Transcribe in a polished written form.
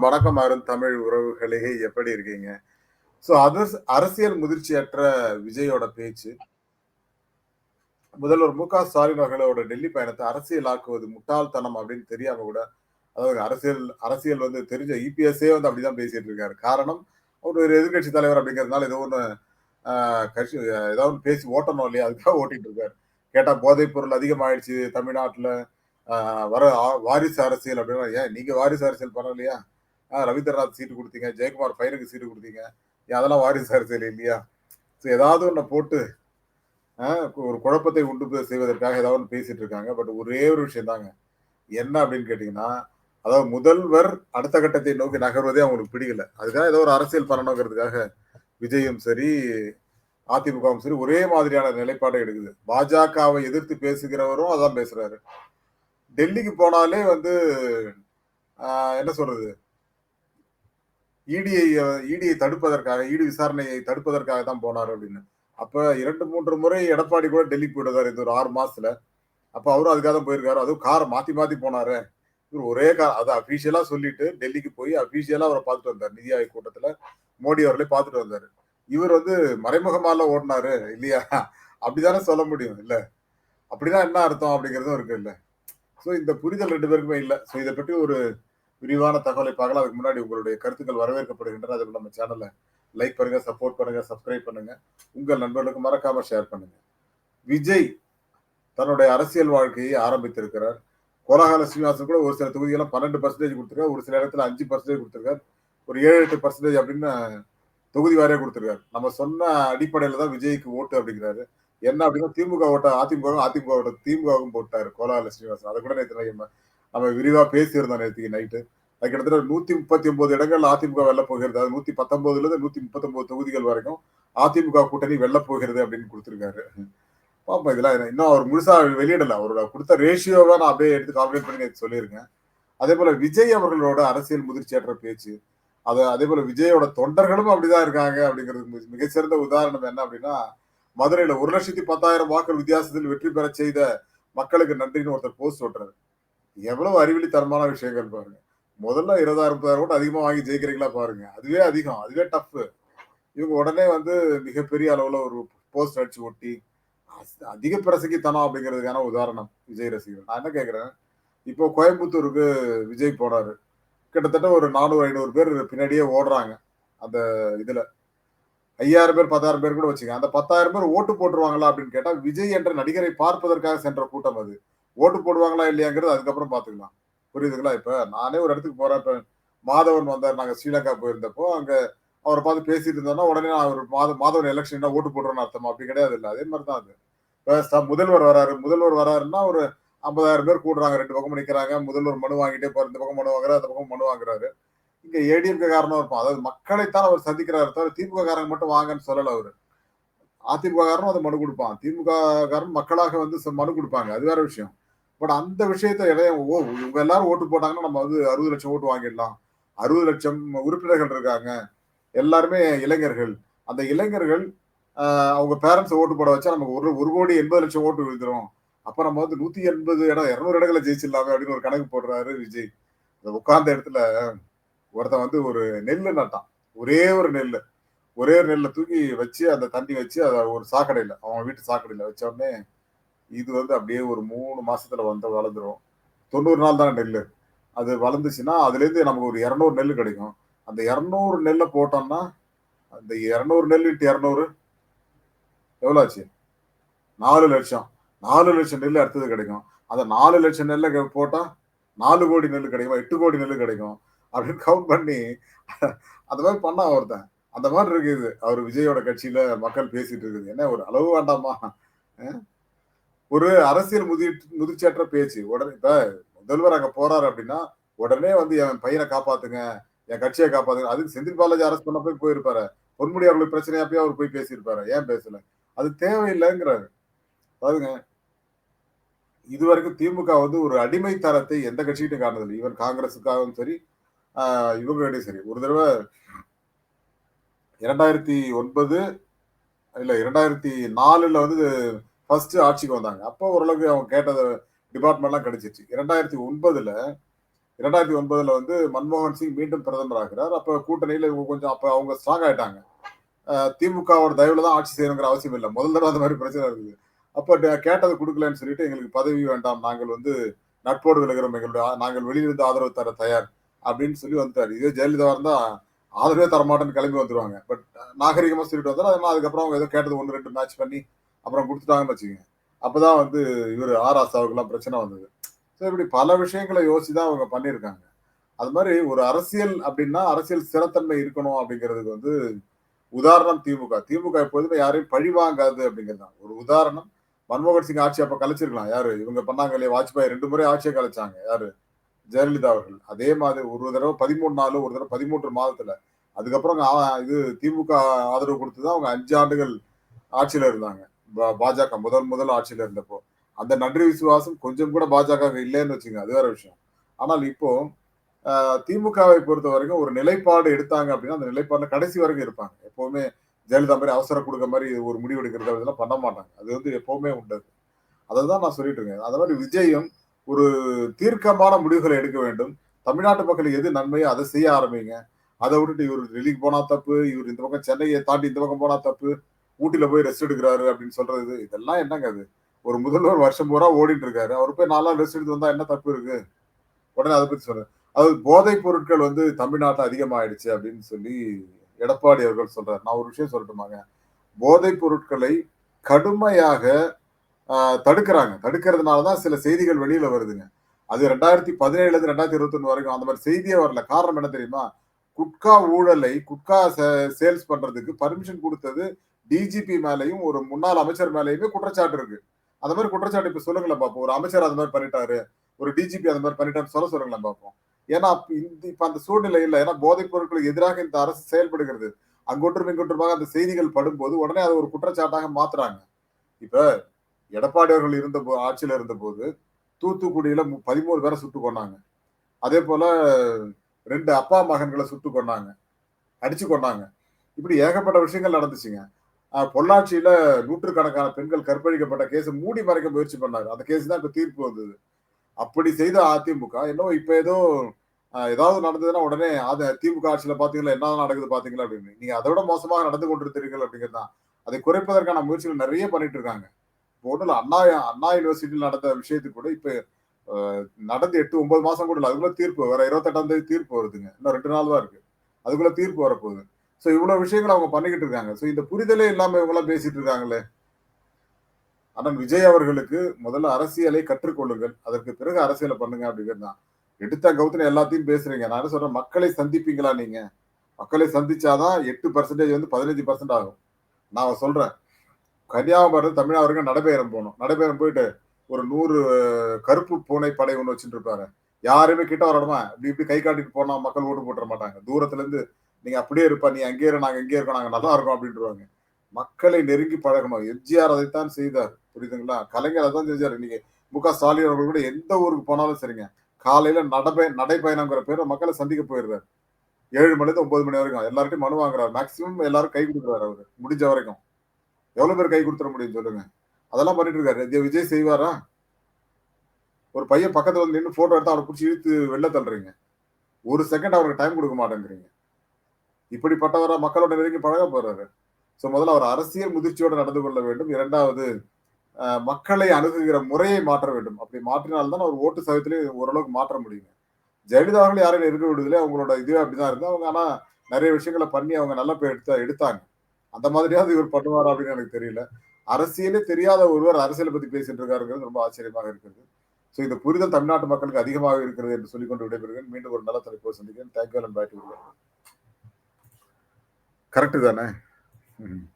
வணக்கம் அருண் தமிழ் உறவுகளே, எப்படி இருக்கீங்க? ஸோ அரசியல் முதிர்ச்சியற்ற விஜயோட பேச்சு, முதல்வர் மு.க. ஸ்டாலின் அவர்களோட டெல்லி பயணத்தை அரசியலாக்குவது முட்டாள்தனம் அப்படின்னு தெரியாம கூட, அதாவது அரசியல் அரசியல் வந்து தெரிஞ்ச இபிஎஸ்ஸே வந்து அப்படிதான் பேசிட்டு இருக்காரு. காரணம், அவர் ஒரு எதிர்க்கட்சி தலைவர் அப்படிங்கிறதுனால ஏதோ ஒண்ணு அ கட்சி ஏதாவது ஒண்ணு பேசி ஓட்டணும் இல்லையா? அதுக்காக ஓட்டிட்டு இருக்காரு. கேட்டா போதைப் பொருள் அதிகமாயிடுச்சு தமிழ்நாட்டுல. அ வர வாரிசு அரசியல் அப்படின்னா, ஏன் நீங்க வாரிசு அரசியல் பண்ணலையா? ரவீந்திரநாத் சீட்டு குடுத்தீங்க. ஜெயக்குமார் பையனுக்கு சீட்டு குடுத்தீங்க. ஏன் அதெல்லாம் வாரிசு அரசியல் இல்லையா? ஸோ ஏதாவது ஒண்ண போட்டு அ ஒரு குழப்பத்தை உண்டு செய்வதற்காக ஏதாவது ஒண்ணு பேசிட்டு இருக்காங்க. பட் ஒரே ஒரு விஷயம் தாங்க. என்ன அப்படின்னு கேட்டீங்கன்னா, அதாவது முதல்வர் அடுத்த கட்டத்தை நோக்கி நகர்வதே அவங்களுக்கு பிடிக்கல. அதுக்காக ஏதோ ஒரு அரசியல் பண்ணணுங்கிறதுக்காக விஜயும் சரி, அதிமுகவும் சரி ஒரே மாதிரியான நிலைப்பாடை எடுக்குது. பாஜகவை எதிர்த்து பேசுகிறவரும் அதான் பேசுறாரு. டெல்லிக்கு போனாலே வந்து என்ன சொல்றது? இடியை இடியை தடுப்பதற்காக, இடி விசாரணையை தடுப்பதற்காக தான் போனாரு அப்படின்னு. அப்ப 2, 3 முறை எடப்பாடி கூட டெல்லிக்கு போயிட்டு இந்த ஒரு 6 மாசத்துல. அப்ப அவரும் அதுக்காக தான் போயிருக்காரு. அதுவும் கார மாத்தி மாத்தி போனாரே. இவரு ஒரே கார் அத அபிஷியலா சொல்லிட்டு டெல்லிக்கு போய் அபிஷியலா அவர பார்த்துட்டு வந்தாரு. நிதி ஆயோக் கூட்டத்துல மோடி அவர்களே பார்த்துட்டு வந்தாரு. இவர் வந்து மறைமுகமால ஓடுனாரு இல்லையா? அப்படிதானே சொல்ல முடியும் இல்ல. அப்படின்னா என்ன அர்த்தம் அப்படிங்கிறதும் இருக்கு இல்ல. சோ இந்த புரிதல் 2 பேருக்குமே இல்ல. சோ இத பற்றி ஒரு விரிவான தகவலை பார்க்கலாம். அதுக்கு முன்னாடி உங்களுடைய கருத்துக்கள் வரவேற்கப்படுகின்றன. அதுக்கு நம்ம சேனல லைக் பண்ணுங்க, சப்போர்ட் பண்ணுங்க, சப்ஸ்கிரைப் பண்ணுங்க. உங்கள் நண்பர்களுக்கு மறக்காம ஷேர் பண்ணுங்க. விஜய் தன்னுடைய அரசியல் வாழ்க்கையை ஆரம்பித்திருக்கிறார். கோலாகல ஸ்ரீனிவாசன் கூட ஒரு சில தொகுதிகள்லாம் 12% குடுத்திருக்காரு. ஒரு சில இடத்துல 5% குடுத்திருக்காரு. ஒரு 7, 8% அப்படின்னு தொகுதி வாரியா குடுத்திருக்காரு. நம்ம சொன்ன அடிப்படையில தான் விஜய்க்கு ஓட்டு அப்படிங்கிறாரு. என்ன அப்படின்னா திமுக ஓட்ட அதிமுகவும், அதிமுக ஓட்ட திமுகவும் போட்டாரு கோலாகல ஸ்ரீனிவாசன். அத கூட நேத்து நம்ம விரிவா பேசியிருந்தோம் நேத்திக்கு நைட்டு. அது கிட்டத்தட்ட 139 இடங்கள் அதிமுக வெல்ல போகிறது. அதாவது 119லிருந்து 139 தொகுதிகள் வரைக்கும் அதிமுக கூட்டணி வெல்ல போகிறது அப்படின்னு குடுத்திருக்காரு. பாப்போம் இதெல்லாம் இன்னும் அவர் முழுசா வெளியிடல. அவரோட குடுத்த ரேஷியோவ நான் அப்படியே எடுத்து கால்குலேட் பண்ணி நேத்து சொல்லியிருக்கேன். அதே போல விஜய் அவர்களோட அரசியல் முதிர்ச்சியற்ற பேச்சு. அதே போல விஜயோட தொண்டர்களும் அப்படிதான் இருக்காங்க அப்படிங்கிறதுக்கு மிகச்சிறந்த உதாரணம் என்ன அப்படின்னா, மதுரையில 1,10,000 வாக்குகள் வித்தியாசத்தில் வெற்றி பெற செய்த மக்களுக்கு நன்றின்னு ஒருத்தர் போஸ்ட் ஓட்டுறாரு. எவ்வளவு அறிவிலித்தனமான விஷயங்கள் பாருங்க. முதல்ல 20,000, 30,000 ஓட்டு அதிகமா வாங்கி ஜெயிக்கிறீங்களா பாருங்க. அதுவே அதிகம். அதுவே டஃப். இவங்க உடனே வந்து மிகப்பெரிய அளவுல ஒரு போஸ்ட் அடிச்சு ஒட்டி, அதிக பிரசங்கித்தனம் அப்படிங்கிறதுக்கான உதாரணம் விஜய் ரசிகர்கள். நான் என்ன கேட்கிறேன், இப்போ கோயம்புத்தூருக்கு விஜய் போனாரு. கிட்டத்தட்ட ஒரு 400, 500 பேர் பின்னாடியே ஓடுறாங்க. அந்த இதுல. 5,000 பேர், 10,000 பேர் கூட வச்சுக்கங்க. அந்த 10,000 பேர் ஓட்டு போட்டுருவாங்களா அப்படின்னு கேட்டா, விஜய் என்ற நடிகரை பார்ப்பதற்காக சென்ற கூட்டம் அது. ஓட்டு போடுவாங்களா இல்லையாங்கிறது அதுக்கப்புறம் பார்த்துக்கலாம். புரியுதுங்களா? இப்ப நானே ஒரு இடத்துக்கு போறேன். இப்ப மாதவன் வந்தார். நாங்க ஸ்ரீலங்கா போயிருந்தப்போ, அங்க அவர பார்த்து பேசிட்டு இருந்தோம்னா, உடனே நான் ஒரு மாதவன் எலக்ஷன்னா ஓட்டு போடுறேன்னு அர்த்தமா? அப்படி கிடையாது இல்ல. அதே மாரி தான் அது. இப்ப முதல்வர் வராரு. முதல்வர் வராருன்னா, ஒரு 50,000 பேர் கூடுறாங்க. 2 பக்கமும் நிக்கிறாங்க. முதல்வர் மனு வாங்கிட்டே போறாரு. இந்த பக்கம் மனு வாங்குறாரு, அந்த பக்கம் மனு வாங்குறாரு. இங்க ஏடிஎம்கே காரனும் இருப்பான். அதாவது மக்களைத்தான் அவர் சந்திக்கிறாரு தவிர, திமுக காரங்க மட்டும் வாங்கன்னு சொல்லல அவரு. அதிமுக காரனும் அது மனு குடுப்பான். திமுக காரன் மக்களாக வந்து மனு குடுப்பாங்க. அது வேற விஷயம். பட் அந்த விஷயத்த இவங்க எல்லாரும் ஓட்டு போட்டாங்கன்னா, நம்ம வந்து 60 லட்சம் ஓட்டு வாங்கிடலாம். 60 லட்சம் உறுப்பினர்கள் இருக்காங்க. எல்லாருமே இளைஞர்கள். அந்த இளைஞர்கள் அவங்க பேரண்ட்ஸ் ஓட்டு போட வச்சா நமக்கு 1,80,00,000 ஓட்டு விழுந்துரும். அப்ப நம்ம வந்து 180 இடம் 200 இடங்கள ஜெயிச்சிடலாமே அப்படின்னு ஒரு கணக்கு போடுறாரு விஜய். அந்த உட்கார்ந்த இடத்துல ஒருத்தன் வந்து ஒரு நெல்லு நட்டான். ஒரே ஒரு நெல்லு. ஒரே ஒரு நெல்ல தூக்கி வச்சு, அந்த தண்ணி வச்சு அத ஒரு சாக்கடையில, அவன் வீட்டு சாக்கடையில வச்ச உடனே, இது வந்து அப்படியே ஒரு 3 மாசத்துல வந்து வளர்ந்துரும். 90 நாள் தான நெல்லு. அது வளர்ந்துச்சுன்னா, அதுலேருந்து நமக்கு ஒரு 200 நெல்லு கிடைக்கும். அந்த 200 நெல்ல போட்டோம்னா, அந்த 200 நெல் இன்டு 200 எவ்வளோ ஆச்சு? 4,00,000. 4,00,000 நெல் அடுத்தது கிடைக்கும். அந்த 4,00,000 நெல்ல போட்டா 4,00,00,000 நெல் கிடைக்கும். 8,00,00,000 நெல் கிடைக்கும். அப்படின்னு கவுண்ட் பண்ணி அந்த மாரி பண்ணான் ஒருத்தன். அந்த மாரி இருக்கு இது. அவரு விஜயோட கட்சியில மக்கள் பேசிட்டு இருக்குது. என்ன ஒரு அளவு வேண்டாமா? அ ஒரு அரசியல் முதிர்ச்சியற்ற பேச்சு. உடனே இப்ப முதல்வர் அங்க போறாரு அப்படின்னா, உடனே வந்து என் பையன காப்பாத்துங்க, என் கட்சிய காப்பாத்துங்க. அதுக்கு செந்தில் பாலாஜி அரெஸ்ட் பண்ணப்பவே போயிருப்பாரே. பொன்முடி அவர்களுக்கு பிரச்சனை அப்பயே அவர் போய் பேசியிருப்பாரே. ஏன் பேசல? அது தேவையில்லங்கிறாரு. அதாவதுங்க, இதுவரைக்கும் திமுக வந்து ஒரு அடிமைத்தனத்தை எந்த கட்சிகிட்டயும் காட்டுனதில்ல. ஈவன் காங்கிரஸுக்காகவும் சரி, இவங்ககிட்டயும் சரி. ஒரு தடவ 2009 இல்ல 2004ல வந்து ஃபர்ஸ்ட் ஆட்சிக்கு வந்தாங்க. அப்போ ஓரளவுக்கு அவங்க கேட்டத டிபார்ட்மெண்ட்லாம் கிடைச்சிருச்சு. 2009ல 2009ல வந்து மன்மோகன் சிங் மீண்டும் பிரதமர் ஆகிறார். அப்ப கூட்டணியில இவங்க கொஞ்சம் அப்ப அவங்க ஸ்ட்ராங் ஆயிட்டாங்க. திமுகவோட தயவுல தான் ஆட்சி செய்யணுங்கிற அவசியம் இல்ல. முதல் தடவ அந்த மாரி பிரச்சனை இருக்குது. அப்ப கேட்டத குடுக்கலன்னு சொல்லிட்டு எங்களுக்கு பதவி வேண்டாம். நாங்கள் வந்து நட்போடு விலகுறோம். நாங்கள் வெளியிலிருந்து ஆதரவு தர தயார் அப்படின்னு சொல்லி வந்துட்டாரு. இதே ஜெயலலிதாவா இருந்தா ஆதரவே தரமாட்டேன்னு கிளம்பி வந்துருவாங்க. பட் நாகரிகமா சொல்லிட்டு வந்தாரு. அதனால அதுக்கப்புறம் அவங்க ஏதோ கேட்டது 1, 2 மேட்ச் பண்ணி அப்புறம் குடுத்துட்டாங்கன்னு வச்சுக்கங்க. அப்பதான் வந்து இவரு ஆராசாவுக்குலாம் பிரச்சனை வந்தது. ஸோ இப்படி பல விஷயங்கள யோசிச்சு தான் அவங்க பண்ணியிருக்காங்க. அது மாரி ஒரு அரசியல் அப்டின்னா, அரசியல் ஸ்திரத்தன்மை இருக்கணும் அப்டிங்கிறதுக்கு வந்து உதாரணம் திமுக. திமுக எப்போதுமே யாரையும் பழிவாங்காது அப்டிங்கிறது தான். ஒரு உதாரணம் மன்மோகன் சிங் ஆட்சி அப்ப கலைச்சிருக்கலாம். யாரு? இவங்க பண்ணாங்க இல்லையா? வாஜ்பாய் 2 முறை ஆட்சிய கலைச்சாங்க. யாரு? ஜெயலலிதா அவர்கள். அதே மாதிரி ஒரு தடவ 13 நாளு, ஒரு தடவ 13 மாதத்துல. அதுக்கப்புறம் இது திமுக ஆதரவு குடுத்து தான் அவங்க 5 ஆண்டுகள் ஆட்சியில இருந்தாங்க. பாஜக முதல் ஆட்சியில இருந்தப்போ. அந்த நன்றி விசுவாசம் கொஞ்சம் கூட பாஜகவுக்கு இல்லன்னு வச்சுக்கங்க. அது வேற விஷயம். ஆனால் இப்போ திமுகவை பொறுத்தவரைக்கும் ஒரு நிலைப்பாடு எடுத்தாங்க அப்படின்னா, அந்த நிலைப்பாடுல கடைசி வரைக்கும் இருப்பாங்க. எப்பவுமே ஜெயலலிதா மாரி அவசர குடுக்க மாரி ஒரு முடிவு எடுக்கிறது அதெல்லாம் பண்ண மாட்டாங்க. அது வந்து எப்பவுமே உண்டு. அததான் நான் சொல்லிட்டு இருக்கேன். அந்த மாரி விஜயும் ஒரு தீர்க்கமான முடிவுகளை எடுக்க வேண்டும். தமிழ்நாட்டு மக்களுக்கு எது நன்மையோ அத செய்ய ஆரம்பிங்க. அத விட்டுட்டு இவரு டெல்லிக்கு போனா தப்பு, இவரு இந்த பக்கம் சென்னைய தாண்டி இந்த பக்கம் போனா தப்பு, ஊட்டில போய் ரெஸ்ட் எடுக்குறாரு அப்படின்னு சொல்றது, இதெல்லாம் என்னங்க அது? ஒரு முதல்வர் வருஷம் பூரா ஓடிட்டு இருக்காரு. அவரு போய் 4 நாள் ரெஸ்ட் எடுத்து வந்தா என்ன தப்பு இருக்கு? உடனே அத பத்தி சொல்றேன். அதாவது போதைப் பொருட்கள் வந்து தமிழ்நாட்டுல அதிகமாயிடுச்சு அப்படின்னு சொல்லி எடப்பாடி அவர்கள் சொல்றாரு. நான் ஒரு விஷயம் சொல்லட்டுமாங்க? போதைப் பொருட்களை கடுமையாக அ தடுக்குறாங்க. தடுக்கிறதுனால தான் சில செய்திகள் வெளியில வருதுங்க. அது 2017லேருந்து 2021 வரைக்கும் அந்த மாரி செய்தியே வரல. காரணம் என்ன தெரியுமா? குட்கா சேல்ஸ் பண்றதுக்கு பர்மிஷன் குடுத்தது டிஜிபி மேலயும், ஒரு முன்னாள் அமைச்சர் மேலயுமே குற்றச்சாட்டு இருக்கு. அந்த மாரி குற்றச்சாட்டு இப்ப சொல்லுங்களேன் பார்ப்போம். ஒரு அமைச்சர் அந்த மாரி பண்ணிட்டாரு. ஒரு டிஜிபி அந்த மாரி பண்ணிட்டாருன்னு சொல்லுங்களேன் பார்ப்போம். ஏன்னா, இப்ப அந்த சூழ்நிலை இல்ல. ஏன்னா போதைப் பொருட்களுக்கு எதிராக இந்த அரசு செயல்படுகிறது. அங்கொன்றும், இங்கொன்றுமாக அந்த செய்திகள் படும்போது, உடனே அத ஒரு குற்றச்சாட்டாக மாத்துறாங்க. இப்ப எடப்பாடி அவர்கள் ஆட்சியில இருந்தபோது, தூத்துக்குடியில 13 பேர சுட்டுக் கொன்னாங்க. அதேபோல 2 அப்பா மகன்கள சுட்டுக் கொன்னாங்க. அடிச்சு கொன்னாங்க. இப்படி ஏகப்பட்ட விஷயங்கள் நடந்துச்சுங்க. பொள்ளாச்சியில நூற்றுக்கணக்கான பெண்கள் கற்பழிக்கப்பட்ட கேஸ மூடி மறைக்க முயற்சி பண்ணாரு. அந்த கேஸ் தான் இப்ப தீர்ப்பு வந்தது. அப்படி செய்த அதிமுக, என்னவோ இப்ப ஏதோ ஏதாவது நடந்ததுன்னா உடனே திமுக ஆட்சியில பார்த்தீங்களா, என்ன நடக்குது பார்த்தீங்களா அப்படின்னு. நீங்க அத விட மோசமாக நடந்து கொண்டிருக்கிறீர்கள் அப்படிங்கிறது தான். அதை குறைப்பதற்கான முயற்சிகள் நெறைய பண்ணிட்டு இருக்காங்க. இப்போ ஒண்ணும் இல்ல. அண்ணா யுனிவர்சிட்டியில நடந்த விஷயத்துக்கு கூட இப்ப அ நடந்து 8, 9 மாசம் கூட இல்ல. அதுக்குள்ள தீர்ப்பு வர 28ஆம் தேதி தீர்ப்பு வருதுங்க. இன்னும் 2 நாள் தான் இருக்கு. அதுக்குள்ள தீர்ப்பு வரப்போகுது. சோ இவ்வளவு விஷயங்கள அவங்க பண்ணிக்கிட்டு இருக்காங்க. சோ இந்த புரிதலே இல்லாம இவங்கலாம் பேசிட்டு இருக்காங்களே. அண்ணன் விஜய் அவர்களுக்கு முதல்ல அரசியலை கற்றுக்கொள்ளுங்கள். அதற்கு பிறகு அரசியல பண்ணுங்க அப்படிங்கிறது தான். எடுத்த கவுத்துன எல்லாத்தையும் பேசுறீங்க. நான் என்ன சொல்றேன், மக்களை சந்திப்பீங்களா நீங்க? மக்களை சந்திச்சா தான் 8% வந்து 15% ஆகும். நான் சொல்றேன். கன்னியாகுமரியில தமிழா வரைக்கும் நடைபயணம் போனோம். நடைபயணம் போயிட்டு ஒரு 100 கருப்பு பூனை படை ஒண்ணு வச்சுட்டு இருப்பாரு. யாருமே கிட்ட வரணுமா, இப்படி இப்படி கை காட்டிட்டு போனா மக்கள் ஓட்டு போட்டுற மாட்டாங்க. தூரத்துல இருந்து நீங்க அப்படியே இருப்பா, நீ அங்கேயே இரு, நாங்க இங்கேயே இருக்கோம், நாங்க நல்லா இருக்கோம் அப்படின்ருவாங்க. மக்களை நெருங்கி பழகணும். எம்ஜிஆர் அதைத்தான் செய்தார். புரியுதுங்களா? கலைஞர் அதான் செஞ்சாரு. இன்னைக்கு மு.க. ஸ்டாலின் அவர்கள் கூட எந்த ஊருக்கு போனாலும் சரிங்க. காலையில நடைப்பயணம்ங்கிற பேர்ல மக்கள சந்திக்க போயிடுறாரு. 7 மணிலேருந்து 9 மணி வரைக்கும். எல்லார்ட்டயும் மனு வாங்குறாரு. மேக்ஸிமம் எல்லாரும் கை குடுக்குறாரு அவரு. முடிஞ்ச வரைக்கும். எவ்வளவு பேர் கை குடுத்துற முடியும் சொல்லுங்க? அதெல்லாம் பண்ணிட்டு இருக்காரு. விஜய் செய்வாரா? ஒரு பையன் பக்கத்துல வந்து நின்னு போட்டோ எடுத்தா அவன புடிச்சு இழுத்து வெளில தள்ளுறீங்க. 1 செகண்ட் அவருக்கு டைம் குடுக்க மாட்டேங்கிறீங்க. இப்படிப்பட்டவரா மக்களோட நெருங்கி பழக போறாரு? முதல்ல அவர் அரசியல் முதிர்ச்சியோடு நடந்து கொள்ள வேண்டும். 2வது மக்களை அணுகுகிற முறையை மாற்ற வேண்டும். அப்படி மாற்றினால் தான் அவர் ஓட்டு சதவீதத்திலே ஓரளவுக்கு மாற்ற முடியும். ஜெயலலிதா அவர்கள் யாரையும் நெருங்க விடுதல. அவங்களோட இதுவே அப்படிதான் இருந்து. அவங்க ஆனா நெறைய விஷயங்கள பண்ணி அவங்க நல்ல பேர் எடுத்தாங்க. அந்த மாதிரியாவது இவர் பண்ணுவாரா அப்படின்னு எனக்கு தெரியல. அரசியலே தெரியாத ஒருவர் அரசியல பத்தி பேசிட்டு இருக்காருங்கிறது ரொம்ப ஆச்சரியமாக இருக்கிறது. இந்த புரிதல் தமிழ்நாட்டு மக்களுக்கு அதிகமாக இருக்கிறது என்று சொல்லிக்கொண்டு விடைபெறுகிறேன். மீண்டும் ஒரு நல்ல தலைப்போடு சந்திக்கிறேன். Thank you and bye to you. Correct தானே? ம்.